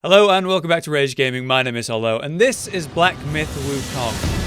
Hello and welcome back to Rage Gaming. My name is Hollow and this is Black Myth Wukong.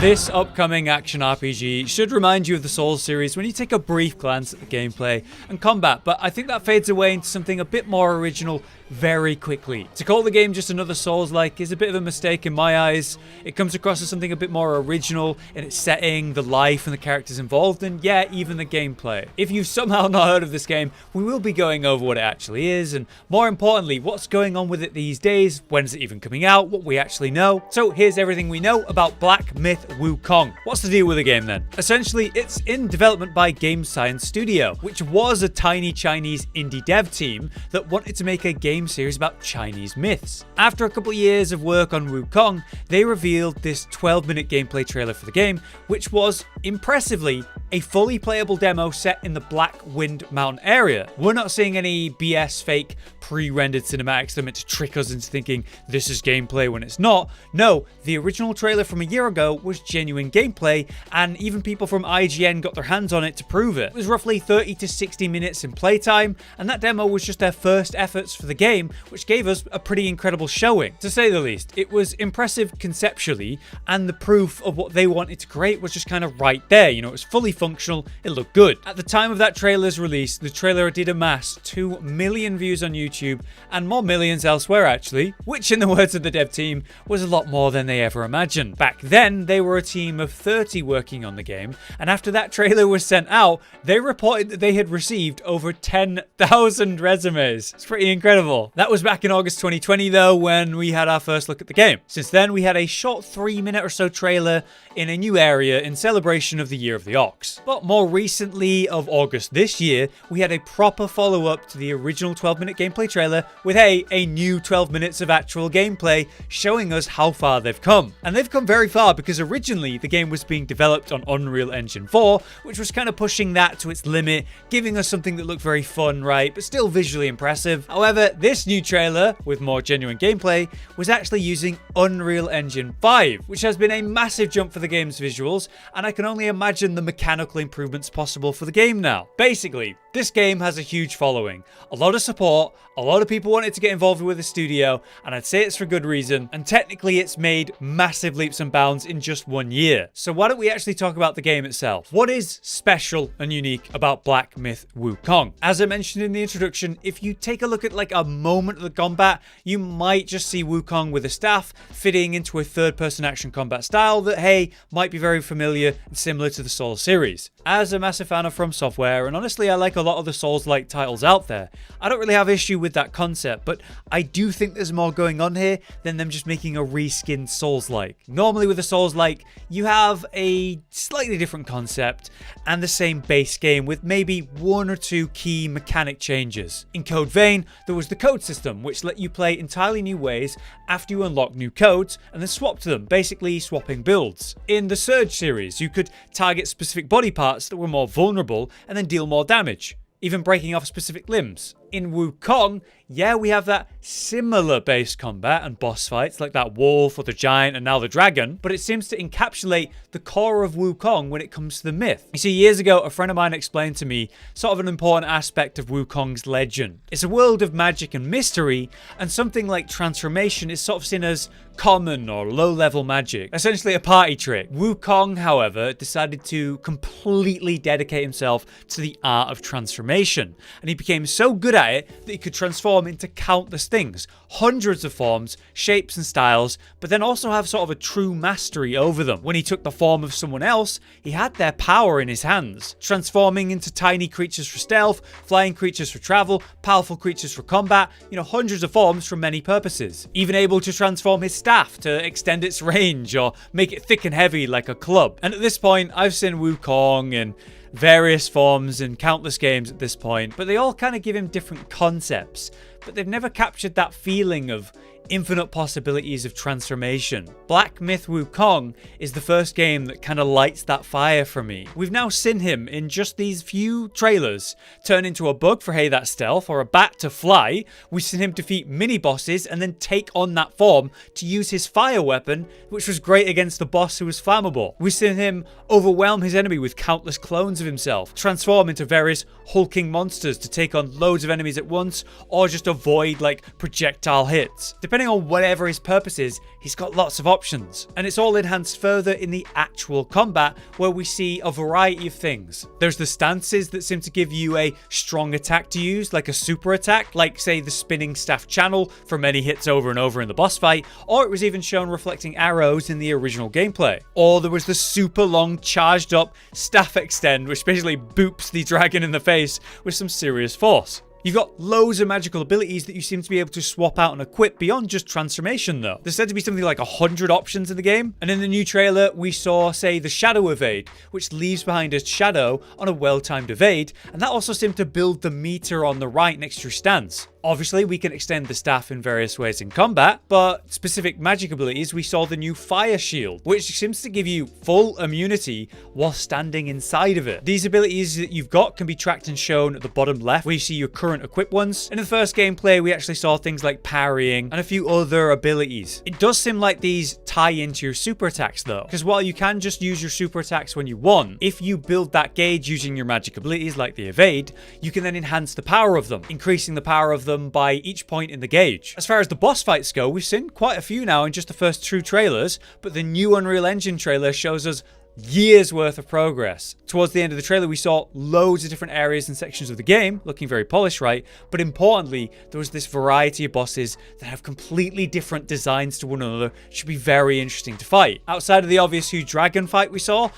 This upcoming action RPG should remind you of the Souls series when you take a brief glance at the gameplay and combat, but I think that fades away into something a bit more original very quickly. To call the game just another Souls-like is a bit of a mistake in my eyes. It comes across as something a bit more original in its setting, the life and the characters involved, and yeah, even the gameplay. If you've somehow not heard of this game, we will be going over what it actually is, and more importantly, what's going on with it these days, when's it even coming out, what we actually know. So here's everything we know about Black Myth Wukong. What's the deal with the game then? Essentially, it's in development by Game Science Studio, which was a tiny Chinese indie dev team that wanted to make a game series about Chinese myths. After a couple of years of work on Wukong, they revealed this 12-minute gameplay trailer for the game, which was, impressively, a fully playable demo set in the Black Wind Mountain area. We're not seeing any BS fake pre-rendered cinematics that are meant to trick us into thinking this is gameplay when it's not. No, the original trailer from a year ago was genuine gameplay, and even people from IGN got their hands on it to prove it. It was roughly 30 to 60 minutes in playtime, and that demo was just their first efforts for the game, which gave us a pretty incredible showing, to say the least. It was impressive conceptually, and the proof of what they wanted to create was just kind of right there. You know, it was fully functional, it looked good. At the time of that trailer's release, the trailer did amass 2 million views on YouTube, and more millions elsewhere actually, which in the words of the dev team, was a lot more than they ever imagined. Back then, they were a team of 30 working on the game, and after that trailer was sent out, they reported that they had received over 10,000 resumes. It's pretty incredible. That was back in August 2020 though, when we had our first look at the game. Since then, we had a short 3-minute or so trailer in a new area in celebration of the Year of the Ox. But more recently, of August this year, we had a proper follow-up to the original 12-minute gameplay trailer with a new 12 minutes of actual gameplay showing us how far they've come. And they've come very far because originally the game was being developed on Unreal Engine 4, which was kind of pushing that to its limit, giving us something that looked very fun, right, but still visually impressive. However, this new trailer, with more genuine gameplay, was actually using Unreal Engine 5, which has been a massive jump for the game's visuals, and I can only imagine the mechanical improvements possible for the game now. Basically, this game has a huge following, a lot of support, a lot of people wanted to get involved with the studio, and I'd say it's for good reason, and technically it's made massive leaps and bounds in just 1 year. So why don't we actually talk about the game itself? What is special and unique about Black Myth Wukong? As I mentioned in the introduction, if you take a look at like a moment of the combat, you might just see Wukong with a staff fitting into a third-person action combat style that, hey, might be very familiar and similar to the Souls series. As a massive fan of From Software, and honestly I like a lot of the Souls-like titles out there, I don't really have issue with that concept, but I do think there's more going on here than them just making a reskinned Souls-like. Normally with a Souls-like, you have a slightly different concept and the same base game with maybe 1 or 2 key mechanic changes. In Code Vein, there was the code system, which let you play entirely new ways after you unlock new codes and then swap to them, basically swapping builds. In the Surge series, you could target specific body parts that were more vulnerable and then deal more damage, even breaking off specific limbs. In Wukong, yeah, we have that similar base combat and boss fights like that wolf or the giant and now the dragon, but it seems to encapsulate the core of Wukong when it comes to the myth. You see, years ago, a friend of mine explained to me sort of an important aspect of Wukong's legend. It's a world of magic and mystery, and something like transformation is sort of seen as common or low-level magic, essentially a party trick. Wukong, however, decided to completely dedicate himself to the art of transformation, and he became so good at it that he could transform into countless things, hundreds of forms, shapes and styles, but then also have sort of a true mastery over them. When he took the form of someone else, he had their power in his hands, transforming into tiny creatures for stealth, flying creatures for travel, powerful creatures for combat, you know, hundreds of forms for many purposes. Even able to transform his staff to extend its range or make it thick and heavy like a club. And at this point, I've seen Wukong in various forms in countless games at this point, but they all kind of give him different concepts, but they've never captured that feeling of infinite possibilities of transformation. Black Myth Wukong is the first game that kind of lights that fire for me. We've now seen him in just these few trailers turn into a bug for Hey That Stealth or a bat to fly. We've seen him defeat mini bosses and then take on that form to use his fire weapon, which was great against the boss who was flammable. We've seen him overwhelm his enemy with countless clones of himself, transform into various hulking monsters to take on loads of enemies at once, or just avoid like projectile hits. Depending on whatever his purpose is, he's got lots of options. And it's all enhanced further in the actual combat, where we see a variety of things. There's the stances that seem to give you a strong attack to use, like a super attack, like say the spinning staff channel for many hits over and over in the boss fight, or it was even shown reflecting arrows in the original gameplay. Or there was the super long charged up staff extend, which basically boops the dragon in the face with some serious force. You've got loads of magical abilities that you seem to be able to swap out and equip beyond just transformation though. There's said to be something like 100 options in the game. And in the new trailer, we saw, say, the shadow evade, which leaves behind a shadow on a well-timed evade. And that also seemed to build the meter on the right next to your stance. Obviously, we can extend the staff in various ways in combat, but specific magic abilities, we saw the new fire shield, which seems to give you full immunity while standing inside of it. These abilities that you've got can be tracked and shown at the bottom left, where you see your current equipped ones. In the first gameplay, we actually saw things like parrying and a few other abilities. It does seem like these tie into your super attacks though, because while you can just use your super attacks when you want, if you build that gauge using your magic abilities like the evade, you can then enhance the power of them, increasing the power of them by each point in the gauge. As far as the boss fights go, we've seen quite a few now in just the first 2 trailers, but the new Unreal Engine trailer shows us years worth of progress. Towards the end of the trailer, we saw loads of different areas and sections of the game looking very polished, right? But importantly, there was this variety of bosses that have completely different designs to one another. It should be very interesting to fight. Outside of the obvious huge dragon fight we saw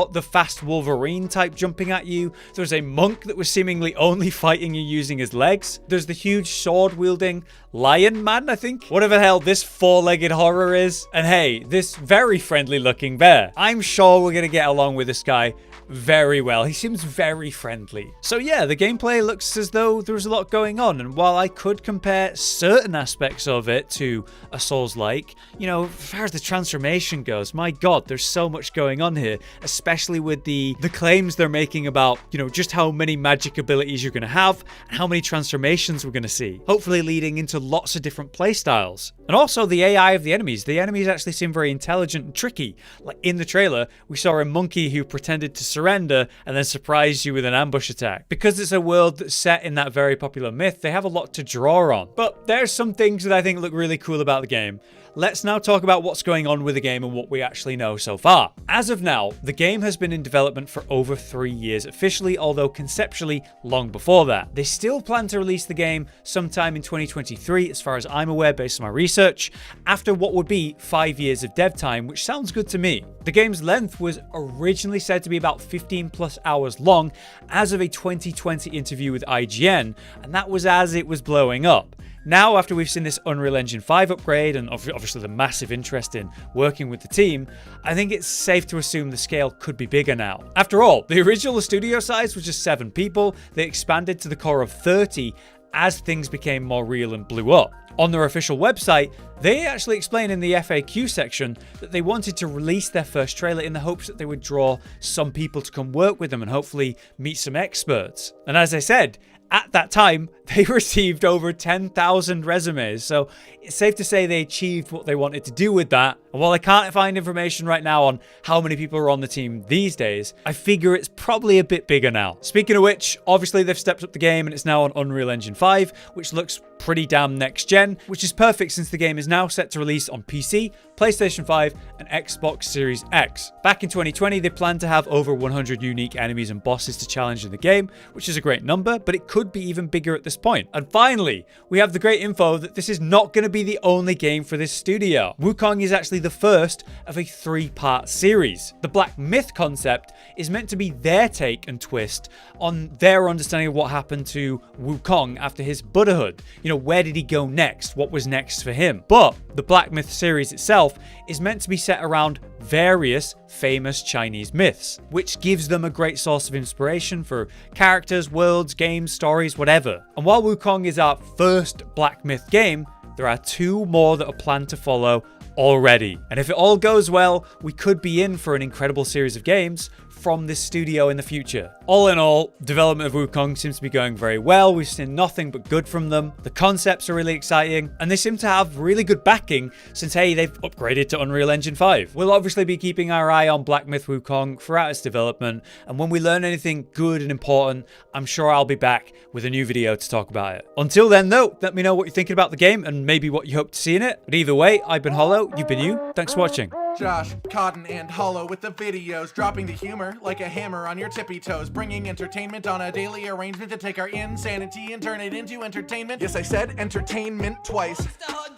the fast Wolverine type jumping at you. There was a monk that was seemingly only fighting you using his legs. There's the huge sword wielding lion man, I think. Whatever the hell this 4-legged horror is. And hey, this very friendly looking bear. I'm sure we're going to get along with this guy very well. He seems very friendly. So yeah, the gameplay looks as though there was a lot going on, and while I could compare certain aspects of it to a Souls-like, you know, as far as the transformation goes, my god, there's so much going on here, especially with the claims they're making about, you know, just how many magic abilities you're going to have and how many transformations we're going to see, hopefully leading into lots of different playstyles. And also the AI of the enemies. The enemies actually seem very intelligent and tricky. Like in the trailer, we saw a monkey who pretended to surrender and then surprised you with an ambush attack. Because it's a world that's set in that very popular myth, they have a lot to draw on. But there's some things that I think look really cool about the game. Let's now talk about what's going on with the game and what we actually know so far. As of now, the game has been in development for over 3 years officially, although conceptually long before that. They still plan to release the game sometime in 2023, as far as I'm aware based on my research, after what would be 5 years of dev time, which sounds good to me. The game's length was originally said to be about 15 plus hours long as of a 2020 interview with IGN, and that was as it was blowing up. Now, after we've seen this Unreal Engine 5 upgrade and obviously the massive interest in working with the team, I think it's safe to assume the scale could be bigger now. After all, the original studio size was just 7 people. They expanded to the core of 30 as things became more real and blew up. On their official website, they actually explain in the FAQ section that they wanted to release their first trailer in the hopes that they would draw some people to come work with them and hopefully meet some experts. And as I said, at that time, they received over 10,000 resumes, so it's safe to say they achieved what they wanted to do with that. And while I can't find information right now on how many people are on the team these days, I figure it's probably a bit bigger now. Speaking of which, obviously they've stepped up the game and it's now on Unreal Engine 5, which looks pretty damn next gen, which is perfect since the game is now set to release on PC, PlayStation 5, and Xbox Series X. Back in 2020, they planned to have over 100 unique enemies and bosses to challenge in the game, which is a great number, but it could be even bigger at this point. And finally, we have the great info that this is not going to be the only game for this studio. Wukong is actually the first of a 3-part series. The Black Myth concept is meant to be their take and twist on their understanding of what happened to Wukong after his Buddhahood. You know, where did he go next? What was next for him? But the Black Myth series itself is meant to be set around various famous Chinese myths, which gives them a great source of inspiration for characters, worlds, games, stories, whatever. And while Wukong is our first Black Myth game, there are 2 more that are planned to follow already. And if it all goes well, we could be in for an incredible series of games from this studio in the future. All in all, development of Wukong seems to be going very well. We've seen nothing but good from them. The concepts are really exciting, and they seem to have really good backing since, hey, they've upgraded to Unreal Engine 5. We'll obviously be keeping our eye on Black Myth Wukong throughout its development, and when we learn anything good and important, I'm sure I'll be back with a new video to talk about it. Until then, though, let me know what you're thinking about the game and maybe what you hope to see in it. But either way, I've been Hollow, you've been you. Thanks for watching. Josh, Cotton, and Hollow with the videos, dropping the humor like a hammer on your tippy toes, bringing entertainment on a daily arrangement to take our insanity and turn it into entertainment. Yes, I said entertainment twice,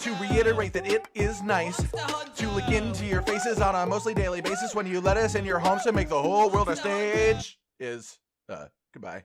to reiterate that it is nice to look into your faces on a mostly daily basis when you let us in your homes to make the whole world a stage. Goodbye.